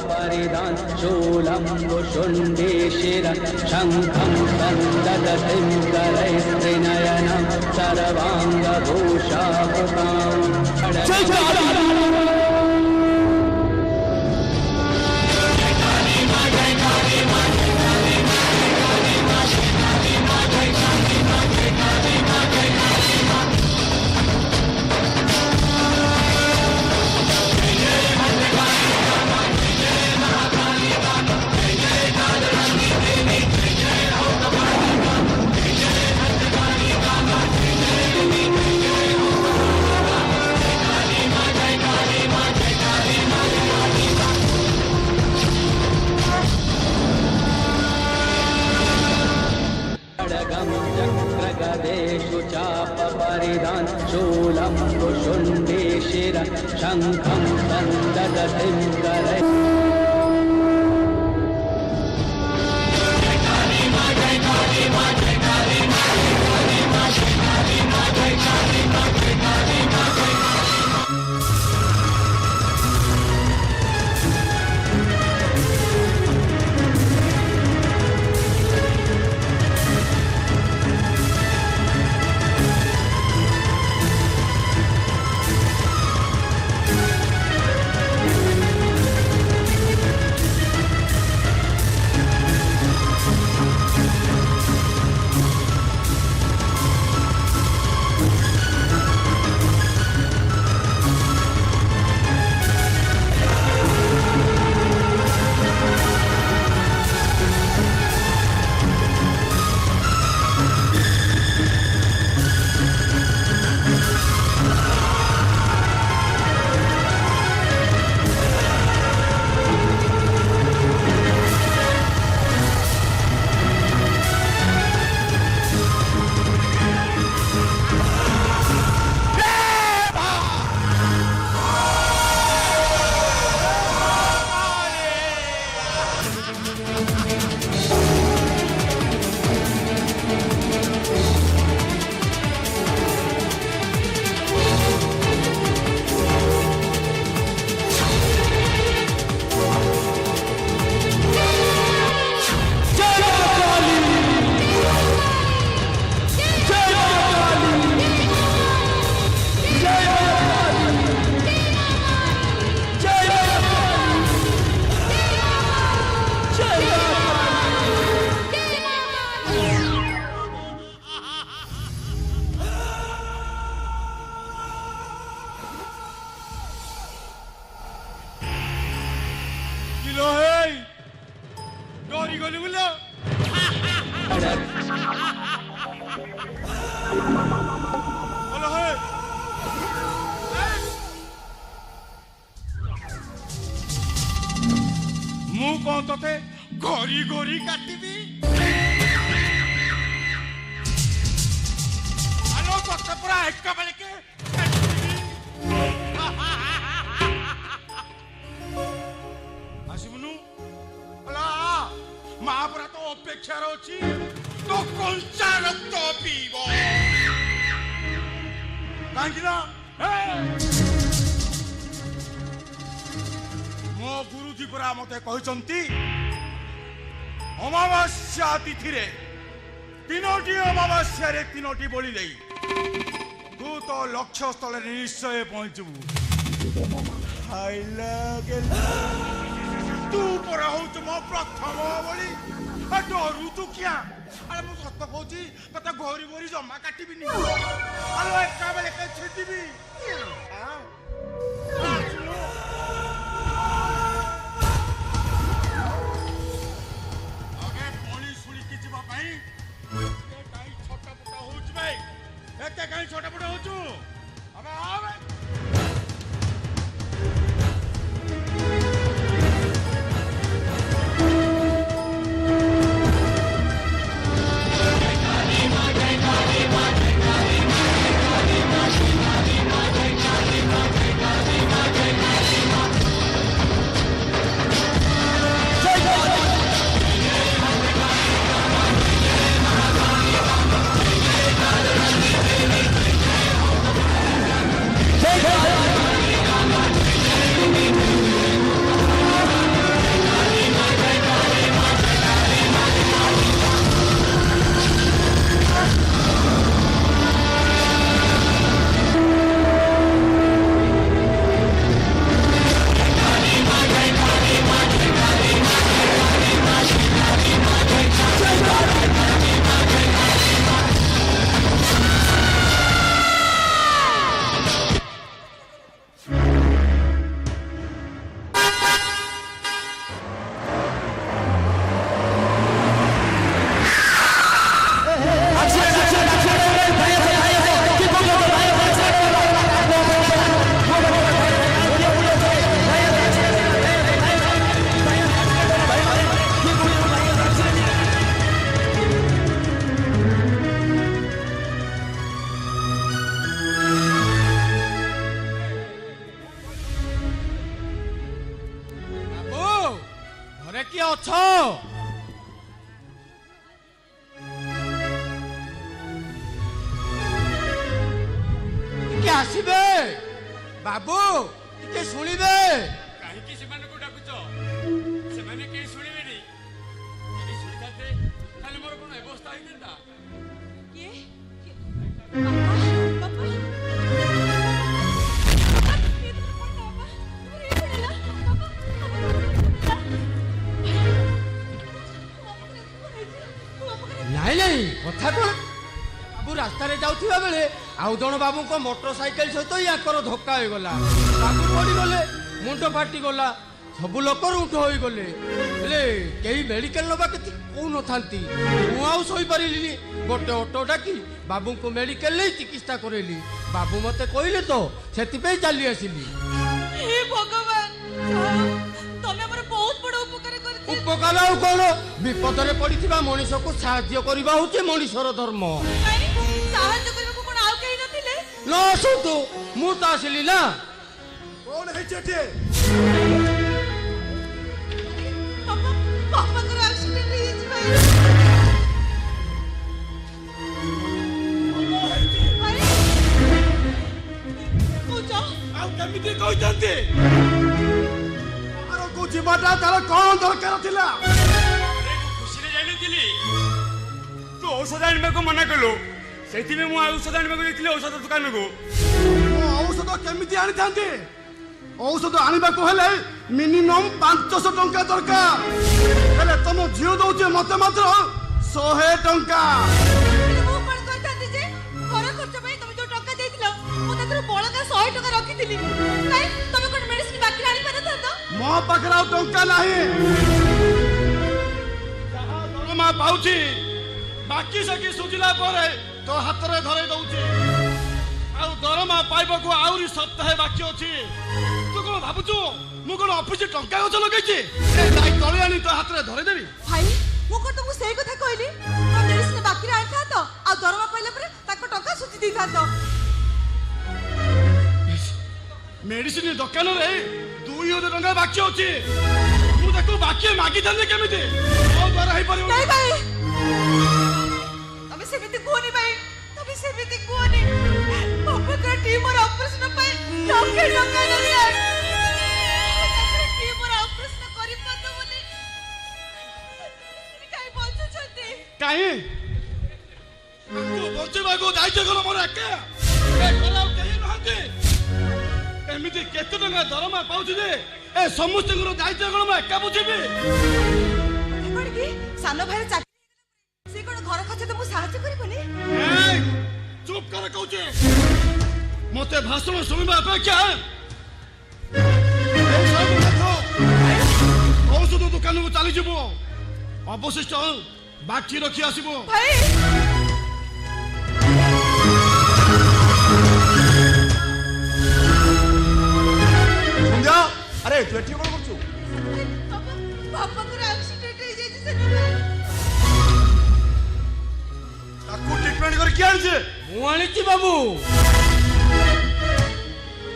परिधान शूलं शुण्डे शिरः शङ्खं सन्ददतिं करैस्त्रिनयनं सर्वाङ्गभूषाभृताम् परिधान शूलं शुण्डे शिरः शङ्खं सन्ददतिं करे मु कौन तोते गोरी गोरी काटिबी आलो तोते पूरा एक बेले के आसिमुनु अला महापुरा तो अपेक्षा रही तो कंचा रक्त पीबो कांगी ना मो गुरुजी परा मते कहचंती अमावास्या तिथि रे तीनोटी अमावास्या रे तीनोटी बोली देई तू तो लक्ष्य स्थल निश्चय पहुंचबू हाइला गेला तू परा हो तुम प्रथम बोली डरू तू क्या अरे मु सत कहूची तते घोरी घोरी जमा काटिबिनी अरे एका बेले के छेदिबी छोटा बड़ा हो चु अबे आवे ତମେ କିଏ ଅଛ? ଟିକେ ଆସିବେ ବାବୁ, ଟିକେ ଶୁଣିବେ। କାହିଁକି ସେମାନଙ୍କୁ ଡାକୁଛ? ସେମାନେ କେହି ଶୁଣିବେନି। ଯଦି ଶୁଣିଥାନ୍ତେ ତାହେଲେ ମୋର କଣ ଅବସ୍ଥା ହେଇଥାନ୍ତା? କିଏ? ବାପା, ବାପା। କିଏ ତମର କଣ ବାପା? ତମର ଏଇ ପଡ଼ିଲା? ବାପା, ନାଇଁ ନାଇଁ, କଥା କଣ? ବାବୁ ରାସ୍ତାରେ ଯାଉଥିବା ବେଳେ ଆଉ ଜଣ ବାବୁଙ୍କ ମୋଟର ସାଇକେଲ ସହିତ ୟାଙ୍କର ଧକ୍କା ହୋଇଗଲା। ବାବୁ ପଡ଼ିଗଲେ, ମୁଣ୍ଡ ଫାଟିଗଲା, ସବୁ ଲୋକ ରୁଣ୍ଠ ହୋଇଗଲେ। ହେଲେ କେହି ମେଡିକାଲ ନବା କିଛି କହୁନଥାନ୍ତି। ମୁଁ ଆଉ ଶୋଇପାରିଲିନି, ଗୋଟେ ଅଟୋ ଡାକି ବାବୁଙ୍କୁ ମେଡିକାଲ ନେଇ ଚିକିତ୍ସା କରେଇଲି। ବାବୁ ମତେ କହିଲେ ତ, ସେଥିପାଇଁ ଚାଲି ଆସିଲି। ହେ ଭଗବାନ, ତମେ ଆମର ବହୁତ ବଡ଼ ଉପକାର କରିଛ। ଉପକାର ଆଉ କଣ? ବିପଦରେ ପଡିଥିବା ମଣିଷକୁ ସାହାଯ୍ୟ କରିବା ହଉଛି ମଣିଷର ଧର୍ମ। ସାହାଯ୍ୟ କରିବାକୁ କଣ ଆଉ କେହି ନଥିଲେ? ନ ଆସନ୍ତୁ, ମୁଁ ତ ଆସିଲି ନା। କଣ ହେଇଛି ଏଠି? ବାପା, ବାପାଙ୍କର ଆକ୍ସିଡେଣ୍ଟ ହେଇଯାଇଛି ଭାଇ। ଭାଇ, କହୁଛ? ଆଉ କେମିତି କହିଛନ୍ତି? ବାହାରକୁ ଯିବାଟା ତାର କଣ ଦରକାର ଥିଲା? ଆରେ ମୁଁ ଖୁସିରେ ଯାଇନଥିଲି। ତୁ ଔଷଧ ଆଣିବାକୁ ମନା କଲୁ, ସେଇଥିପାଇଁ ମୁଁ ଔଷଧ ଆଣିବାକୁ ଯାଇଥିଲି ଔଷଧ ଦୋକାନକୁ। ମୁଁ ଔଷଧ କେମିତି ଆଣିଥାନ୍ତି? ଔଷଧ ଆଣିବାକୁ ହେଲେ ମିନିମମ୍ 500 ଟଙ୍କା ଦରକାର। ହେଲେ ତମ ଝିଅ ଦଉଛି ମତେ ମାତ୍ର 100 ଟଙ୍କା। ହେଲେ ମୁଁ କଣ କରିଥାନ୍ତି ଯେ? ଘର ଖର୍ଚ୍ଚ ପାଇଁ ତମେ ଯୋଉ ଟଙ୍କା ଦେଇଥିଲ, ମୁଁ ତାଥିରୁ ବଳକା 100 ଟଙ୍କା ରଖିଥିଲି। କାଇଁ ତମେ କଣ ମେଡିସିନ ବାକିରେ ଆଣି ପାରିଥାନ୍ତ? ମୋ ପାଖରେ ଆଉ ଟଙ୍କା ନାହିଁ। ଯାହା ଦରମା ପାଉଛି ବାକି ସାକି ସୁଝିଲା ପରେ ତୋ ହାତରେ ଧରେଇ ଦଉଛି। ଆଉ ଦରମା ପାଇବାକୁ ଆହୁରି ସପ୍ତାହେ ବାକି ଅଛି। ତୁ କଣ ଭାବୁଛୁ ମୁଁ କଣ ଅଫିସ ଟଙ୍କା ଗଛ ଲଗେଇଛି? ଯାଇ ତଳେ ଆଣି ତୋ ହାତରେ ଧରେଇଦେବି? ଭାଇ, ମୁଁ କଣ ତମକୁ ସେଇ କଥା କହିଲି? ତମେ ମେଡିସିନ ବାକିରେ ଆଣିଥାନ୍ତ, ଆଉ ଦରମା ପାଇଲା ପରେ ତାଙ୍କ ଟଙ୍କା ସୁଝି ଦେଇଥାନ୍ତ। ମେଡିସିନ ଦୋକାନରେ 2000 ଟଙ୍କା ବାକି ଅଛି। ମୁଁ ତାକୁ ବାକି ମାଗିଥାନ୍ତି କେମିତି? ମୋ ଦ୍ୱାରା ହେଇପାରିବ ନାଇଁ ଭାଇ, ତମେ ସେମିତି କୁହନି ଭାଇ, ତମେ ସେମିତି କୁହନି। ବାପାଙ୍କର ଟ୍ୟୁମର ଅପରେସନ ପାଇଁ ଲକ୍ଷେ ଟଙ୍କା ଦରକାର। ତାଙ୍କର ଟ୍ୟୁମର ଅପରେସନ କରିପାରୁନ ବୋଲି କାହିଁ ବଞ୍ଚୁଛନ୍ତି? କାହିଁ ତୁ ବଞ୍ଚିବାକୁ ଦାୟିତ୍ୱ କଣ ମୋର ଏକା? ଏ ଘରେ ଆଉ କେହି ନାହାନ୍ତି। ଏମିତି କେତେ ଟଙ୍କା ଦରମା ପାଉଛି ଯେ ଏ ସମସ୍ତଙ୍କର ଦାୟିତ୍ୱ କଣ ମୁଁ ଏକା ବୁଝିବି? କଣ କି ସାନ ଭାଇର ଚାକିରି ହେଇଗଲା ପରେ ସେ କଣ ଘର ଖର୍ଚ୍ଚ ତମକୁ ସାହାଯ୍ୟ କରିବନି? ଏଇ, ଚୁପ୍ କର କହୁଛି। ମତେ ଭାଷଣ ଶୁଣିବା ଅପେକ୍ଷା ଏଇ ସବୁ ଦେଖ, ଔଷଧ ଦୋକାନକୁ ଚାଲିଯିବୁ। ଅବଶିଷ୍ଟ ବାକି ରଖି ଆସିବୁ। ଭାଇ, ସନ୍ଧ୍ୟା, ଆରେ ତୁ ଏଠି କଣ କରୁଛୁ? ବାପାଙ୍କର ଆକ୍ସିଡେଣ୍ଟ ହେଇଯାଇଛି ସାନ ଭାଇ। ତାକୁ ଟ୍ରିଟମେଣ୍ଟ କରି କିଏ ଆଣିছে? ମୁଁ ଆଣିଛି ବାବୁ।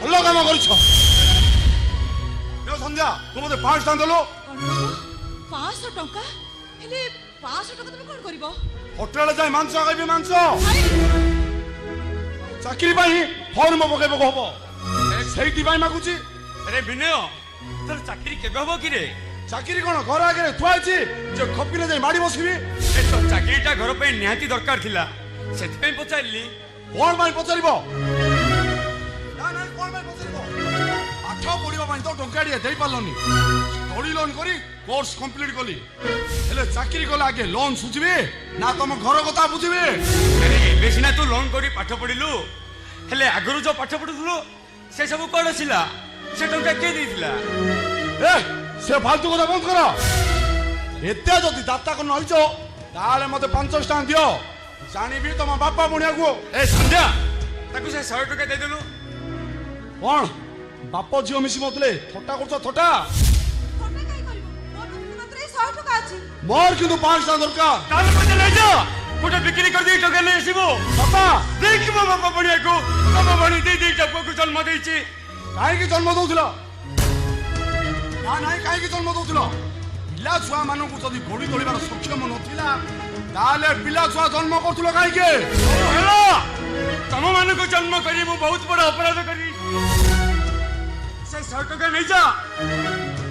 ଭଲ କାମ କରିଛ। ସନ୍ଧ୍ୟା, ତୁ ମତେ 500 ଟଙ୍କା ଦେଲୁ। 500 ଟଙ୍କା? ହେଲେ 500 ଟଙ୍କା ତମେ କଣ କରିବ? ହୋଟେଲ ଯାଇ ମାଂସ ଖାଇବି, ମାଂସ। ଭାଇ, ଚାକିରି ପାଇଁ ଫର୍ମ ପକେଇବାକୁ ହବ, ସେଇଥିପାଇଁ ମାଗୁଛି। ଆରେ ବିନୟ, ତୋର ଚାକିରି କେବେ ହବ କି ରେ? ଚାକିରି କଣ ଘର ଆଗରେ ଥୁଆ ହେଇଛି ଯେ ଖପିରେ ଯାଇ ମାଡ଼ି ବସିବି? ଏ ତ ଚାକିରିଟା ଘର ପାଇଁ ନିହାତି ଦରକାର ଥିଲା, ସେଥିପାଇଁ ପଚାରିଲି। କଣ ପାଇଁ ପଚାରିବ? ନା ନାଇଁ, କଣ ପାଇଁ ପଚାରିବ? ପାଠ ପଢିବା ପାଇଁ ତ ଟଙ୍କାଟିଏ ଦେଇପାରିଲନି। ଷ୍ଟଡି ଲୋନ୍ କରି କୋର୍ସ କମ୍ପ୍ଲିଟ କଲି, ହେଲେ ଚାକିରି କଲେ ଆଗେ ଲୋନ୍ ସୁଝିବି ନା ତମ ଘର କଥା ବୁଝିବି? ଆରେ ଏବେ ସିନା ତୁ ଲୋନ୍ କରି ପାଠ ପଢିଲୁ, ହେଲେ ଆଗରୁ ଯୋଉ ପାଠ ପଢୁଥିଲୁ ସେ ସବୁ କଣ ଥିଲା? ସେ ଟଙ୍କା କିଏ ଦେଇଥିଲା? ଏ ସେ ଫାଲତୁ କଥା ବନ୍ଦ କର। ଏତେ ଯଦି ଦାତା କରି ନଇଛ ତାହେଲେ ମତେ 500 ଟଙ୍କା ଦିଅ, ଜାଣିବି ତମ ବାପା ବୁଣିଆକୁ। ଏ ସନ୍ଧ୍ୟା, ତାକୁ ସେ 100 ଟଙ୍କା ଦେଇଦେଲୁ। କଣ ବାପ ଝିଅ ମିଶି ମତଲେ ଥଟ୍ଟା କରୁଛ? ଥଟ୍ଟା ଥଟ୍ଟା କାଇଁ କରିବ? ମୋ ପାଖରେ ମାତ୍ର ଏଇ 100 ଟଙ୍କା ଅଛି। ମୋର କିନ୍ତୁ 500 ଟଙ୍କା ଦରକାର। ତାହେଲେ ମତେ ନେଇଯା, ଗୋଟେ ବିକ୍ରି କରିଦେଇ ଟଙ୍କା ନେଇ ଆସିବୁ। ବାପା ଦେଖିବ ବାପା ବୁଣିଆକୁ, ତମ ଭଣି ଦିଟା ପୁଅକୁ ଜନ୍ମ ଦେଇଛି। କାହିଁକି ଜନ୍ମ ଦଉଥିଲ? ନା ନାଇଁ, କାହିଁକି ଜନ୍ମ ଦଉଥିଲ? ପିଲା ଛୁଆ ମାନଙ୍କୁ ଯଦି ଗଢ଼ି ତୋଳିବାର ସକ୍ଷମ ନଥିଲା ତାହେଲେ ପିଲା ଛୁଆ ଜନ୍ମ କରୁଥିଲ କାହିଁକି? ହେଲା ତମ ମାନଙ୍କୁ ଜନ୍ମ କରି ମୁଁ ବହୁତ ବଡ ଅପରାଧ କରି ସେ 100 ଟଙ୍କା ନେଇଯା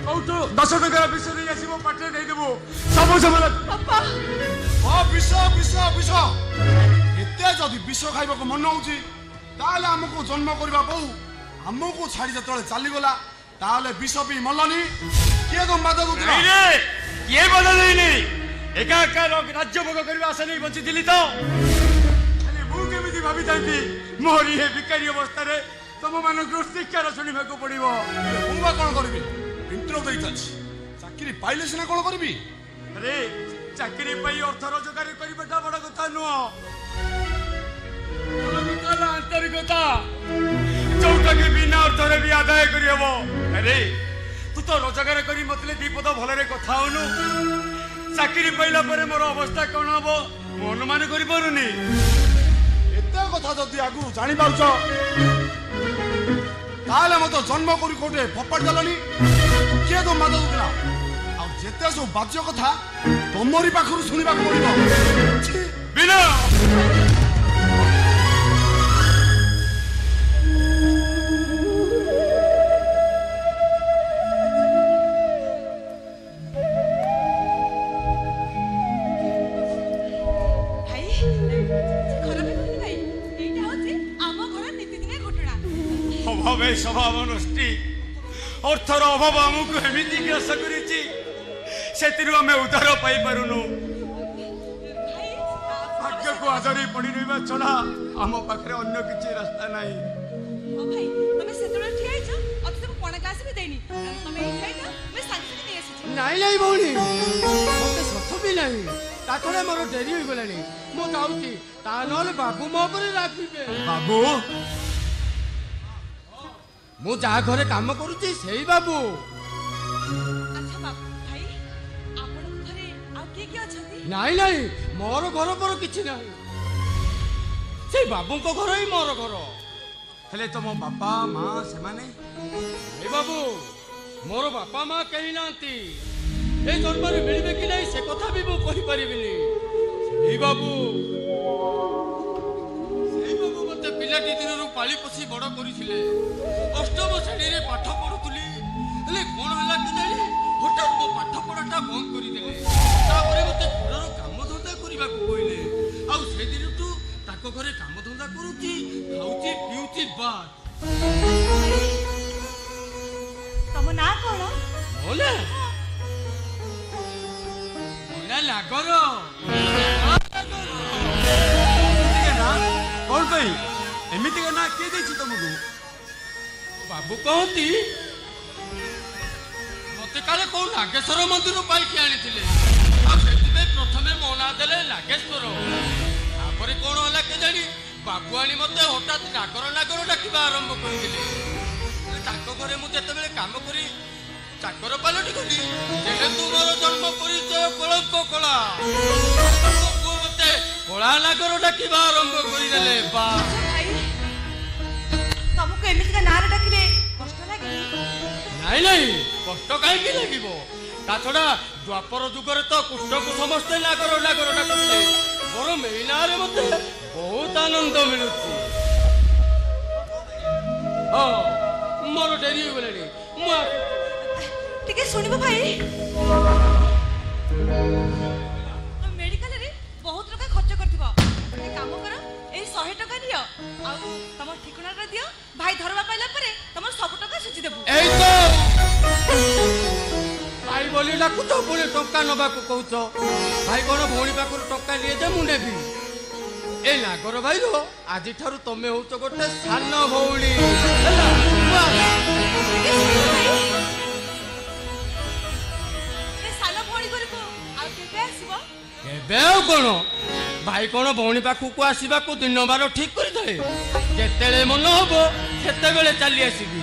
କଉଠୁ 10 ଟଙ୍କା ବିଷ ଦେଇ ଆସିବ ପାଟିରେ ଦେଇଦେବୁ ସବୁ ସମାନ। ବାପା ବିଷ ବିଷ ବିଷ ଏତେ ଯଦି ବିଷ ଖାଇବାକୁ ମନ ହଉଛି ତାହେଲେ ଆମକୁ ଜନ୍ମ କରିବା ବୋଉ ଆମକୁ ଛାଡ଼ି ଯେତେବେଳେ ଚାଲିଗଲା ତାହେଲେ ବିଷ ପିଇ ମଲନି କିଏ ତ ବାଧା ଦଉଥିଲା? କିଏ ବାଧା ଦେଇନି ଏକା ଏକା ରାଜ୍ୟ ଭୋଗ କରିବା ଆଶା ନେଇ ବଞ୍ଚିଥିଲି ତ ହେଲେ ମୁଁ କେମିତି ଭାବିଥାନ୍ତି ମୋରି ଏ ଭିକାରୀ ଅବସ୍ଥାରେ ତମ ମାନଙ୍କୁ ଶିକ୍ଷାର ଶୁଣିବାକୁ ପଡିବ। ମୁଁ ବା କଣ କରିବି? ଇଣ୍ଟରଭ୍ୟୁ ଦେଇଥାଛି ଚାକିରି ପାଇଲେ ସିନା କଣ କରିବି? ଆରେ ଚାକିରି ପାଇଁ ଅର୍ଥ ରୋଜଗାର କରିବାଟା ବଡ କଥା ନୁହଁ ଆନ୍ତରିକତା ଯୋଉଟାକି ବିନା ଅର୍ଥରେ ବି ଆଦାୟ କରିହବ। ଆରେ ତୁ ତ ରୋଜଗାର କରି ମତେ 2 ପଦ ଭଲରେ କଥା ହଉନୁ ଚାକିରି ପାଇଲା ପରେ ମୋର ଅବସ୍ଥା କଣ ହବ ମୁଁ ଅନୁମାନ କରିପାରୁନି। ଏତେ କଥା ଯଦି ଆଗରୁ ଜାଣିପାରୁଛ ତାହେଲେ ମତେ ଜନ୍ମ କରି କୋଉଠି ଫପାଡ଼ି ଦେଲନି କିଏ ତ ବାଧା ଦଉଥିଲା? ଆଉ ଯେତେ ସବୁ ବାଜ୍ୟ କଥା ତମରି ପାଖରୁ ଶୁଣିବାକୁ ପଡିବ। ବିନା ଅଭାବେ ସ୍ୱଭାବ ନଷ୍ଟି ଅର୍ଥର ଅଭାବ ଆମକୁ ଏମିତି ଗ୍ରାସ କରିଛି ସେଥିରୁ ଆମେ ଉଦ୍ଧାର ପାଇପାରୁନୁ। ଭାଗ୍ୟକୁ ଆଦରି ପଡି ରହିବା ଛଡା ଆମ ପାଖରେ ଅନ୍ୟ କିଛି ରାସ୍ତା ନାହିଁ। ଭାଇ ତମେ ସେତେବେଳେ ଠିଆ ହେଇଛ ଆଉ ତମକୁ କଣ ଗ୍ଲାସ ବି ଦେଇନି ତମେ ଏଇ ଖାଇଛ ମୁଁ ସାଙ୍ଗେ ସାଙ୍ଗେ ନେଇ ଆସିଛି। ନାଇଁ ନାଇଁ ଭଉଣୀ ମତେ ସତ ବି ନାହିଁ ତା ଛଡ଼ା ମୋର ଡେରି ହୋଇଗଲାଣି ମୁଁ ଯାଉଛି ତା ନହେଲେ ବାବୁ ମୋ ଉପରେ ରାଗିବେ। ବାବୁ ମୁଁ ଯାହା ଘରେ କାମ କରୁଛି ସେଇ ବାବୁ। ଆଚ୍ଛା ବାବୁ ଭାଇ ଆପଣଙ୍କ ଘରେ ଆଉ କିଏ କିଏ ଅଛନ୍ତି? ନାଇଁ ନାଇଁ ମୋର ଘର ପର କିଛି ନାହିଁ ସେଇ ବାବୁଙ୍କ ଘର ହିଁ ମୋର ଘର। ହେଲେ ତମ ବାପା ମା ସେମାନେ? ଏ ବାବୁ ମୋର ବାପା ମା କେହି ନାହାନ୍ତି ଏ ଜନ୍ମରେ ମିଳିବେ କି ନାହିଁ ସେ କଥା ବି ମୁଁ କହିପାରିବିନି। ସେଇ ବାବୁ ମତେ ପିଲାଟି ଦିନରୁ ପାଳି ପୋଷି ବଡ କରିଥିଲେ। 8ମ ଶ୍ରେଣୀରେ ପାଠ ପଢୁଥିଲି ହେଲେ କଣ ହେଲା କେଜାଣି ହଠାତ୍ ମୋ ପାଠ ପଢାଟା ବନ୍ଦ କରିଦେଲେ। ତାପରେ ମତେ ଘରର କାମ ଧନ୍ଦା କରିବାକୁ କହିଲେ ଆଉ ସେଦିନଠୁ ତାଙ୍କ ଘରେ କାମ ଧନ୍ଦା କରୁଛି ଖାଉଛି ପିଉଛି ବାସ୍। ତମ ନାଁ କଣ? ମୋନା ନାଗର। କଣ ପାଇଁ ଏମିତିକା ନା କିଏ ଦେଇଛି ତମକୁ? ବାବୁ କହନ୍ତି ମତେ କାଳେ କୋଉ ନାଗେଶ୍ୱର ମନ୍ଦିର ପାଇକି ଆଣିଥିଲେ ଆଉ ସେଥିପାଇଁ ପ୍ରଥମେ ମୋ ନାଁ ଦେଲେ ନାଗେଶ୍ୱର। ତାପରେ କଣ ହେଲା କେଜାଣି ବାବୁ ଆଣି ମତେ ହଠାତ୍ ନାଗର ନାଗର ଡାକିବା ଆରମ୍ଭ କରିଦେଲେ। ତାଙ୍କ ଘରେ ମୁଁ ଯେତେବେଳେ କାମ କରି ଚାକର ପାଲଟି ଗଲି ଯେହେତୁ ମୋର ଜନ୍ମ ପରିଚୟ କଳଙ୍କ କଳା ପୁଅ ମତେ କଳା ନାଗର ଡାକିବା ଆରମ୍ଭ କରିଦେଲେ। ବା ଭାଇ ତମକୁ ଏମିତିକା ନାଁରେ ଡାକିଲେ କଷ୍ଟ ଲାଗେ? ନାଇଁ ନାଇଁ କଷ୍ଟ କାହିଁକି ଲାଗିବ ତା ଛଡା ଦ୍ୱାପର ଯୁଗରେ ତ କୁଷ୍ଠକୁ ସମସ୍ତେ ନାଗର ନାଗର ଡାକୁଥିଲେ ବରଂ ଏଇ ନାଁରେ ମତେ ବହୁତ ଆନନ୍ଦ ମିଳୁଛି। ହଁ ମୋର ଡେରି ହେଇଗଲାଣି ମୁଁ ଟିକେ ଶୁଣିବ ଭାଇ ମେଡିକାଲରେ ବହୁତ ଟଙ୍କା ଖର୍ଚ୍ଚ କରିଥିବ ଗୋଟେ କାମ କର ଏଇ 100 ଟଙ୍କା ନିଅ ଆଉ ତମ ଠିକଣାଟା ଦିଅ ଭାଇ ଧରବା ପାଇଲା ପରେ ତମର ସବୁ ଟଙ୍କା ସୁଝି ଦେବୁ। ଏଇ ତ ଭାଇ ବୋଲି ଡାକୁଛ ପୁଣି ଟଙ୍କା ନବାକୁ କହୁଛ। ଭାଇ କଣ ଭଉଣୀ ପାଖରୁ ଟଙ୍କା ନିଏ ଯେ ମୁଁ ନେବି? ଏ ନାଗର ଭାଇର ଆଜିଠାରୁ ତମେ ହଉଛ ଗୋଟେ ସାନ ଭଉଣୀ ହେଲା। ସାନ ଭଉଣୀ ଘରକୁ ଆଉ କେବେ ଆସିବ? ଏବେ ଆଉ କଣ ଭାଇ କଣ ଭଉଣୀ ପାଖକୁ ଆସିବାକୁ ଦିନ ବାର ଠିକ କରିଥାଏ? ଯେତେବେଳେ ମନ ହବ ସେତେବେଳେ ଚାଲି ଆସିବି।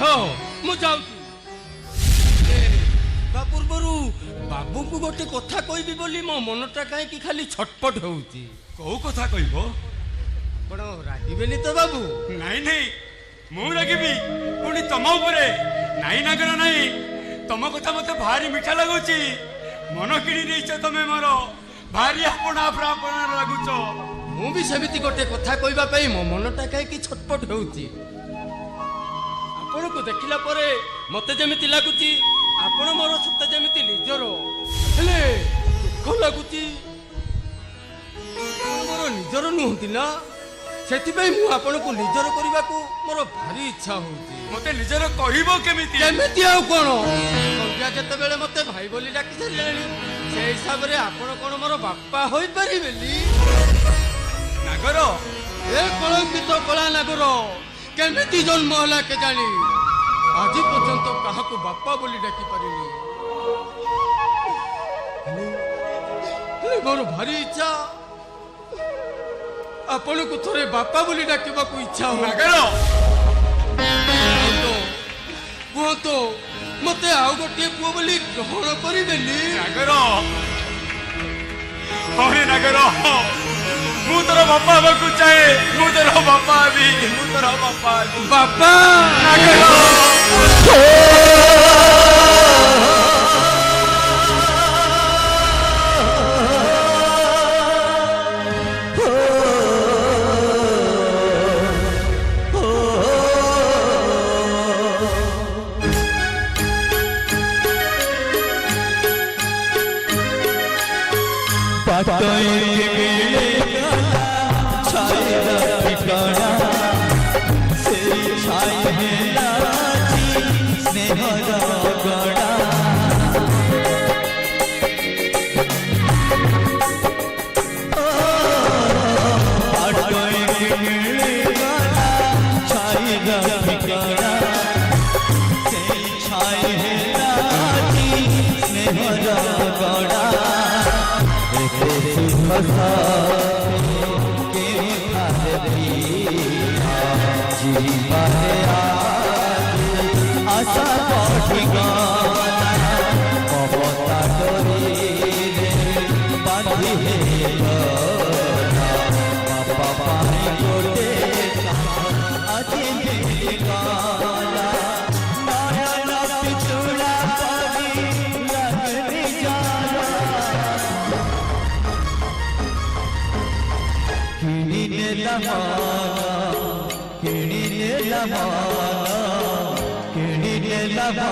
ହଁ ମୁଁ ଯାଉଛି। ତା ପୂର୍ବରୁ ବାବୁଙ୍କୁ ଗୋଟେ କଥା କହିବି ବୋଲି ମୋ ମନଟା କାହିଁକି ଖାଲି ଛଟପଟ ହଉଛି। କୋଉ କଥା କହିବ? କଣ ରାଗିବେନି ତ ବାବୁ? ନାଇଁ ନାଇଁ ମୁଁ ରାଗିବି ପୁଣି ତମ ଉପରେ? ନାଇଁ ନାଗର ନାଇଁ तुम कथा मत भारी मीठा लगुच मन किणी नहीं तमें मोर भारी अपना अपना लगुच ମୁଁ ବି ସେମିତି ଗୋଟେ କଥା କହିବା ପାଇଁ ମୋ ମନଟା କାହିଁକି ଛଟପଟ ହେଉଛି। ଆପଣଙ୍କୁ ଦେଖିଲା ପରେ ମତେ ଯେମିତି ଲାଗୁଛି ଆପଣ ମୋର ସତେ ଯେମିତି ନିଜର, ହେଲେ ଦୁଃଖ ଲାଗୁଛି ଆପଣ ମୋର ନିଜର ନୁହନ୍ତି ନା, ସେଥିପାଇଁ ମୁଁ ଆପଣଙ୍କୁ ନିଜର କରିବାକୁ ମୋର ଭାରି ଇଚ୍ଛା ହେଉଛି। ମତେ ନିଜର କହିବ କେମିତି? କେମିତି ଆଉ କ'ଣ, ସନ୍ଧ୍ୟା ଯେତେବେଳେ ମତେ ଭାଇ ବୋଲି ଡାକି ସାରିଲେଣି ସେ ହିସାବରେ ଆପଣ କ'ଣ ମୋର ବାପା ହୋଇପାରିବେନି? ନାଗର, ଏ କଳଙ୍କିତ କଳା ନାଗର କେମିତି ଜନ୍ମ ହେଲା କେଜାଣି ଆଜି ପର୍ଯ୍ୟନ୍ତ କାହାକୁ ବାପା ବୋଲି ଡାକି ପାରିନି। ହେଲେ ମୋର ଭାରି ଇଚ୍ଛା ଆପଣଙ୍କୁ ଥରେ ବାପା ବୋଲି ଡାକିବାକୁ ଇଚ୍ଛା ହୁଏ। ନାଗର କୁହନ୍ତୁ ମତେ ଆଉ ଗୋଟିଏ ପୁଅ ବୋଲି ଗ୍ରହଣ କରିବେନି? ନାଗର, ହରେ ନାଗର, ମୁଁ ତୋର ବାପା ହେବାକୁ ଚାହେଁ, ମୁଁ ତୋର ବାପା ହେବି, ମୁଁ ତୋର ବାପା ହେବି। ବାପା ନାଗର किणी ने लमा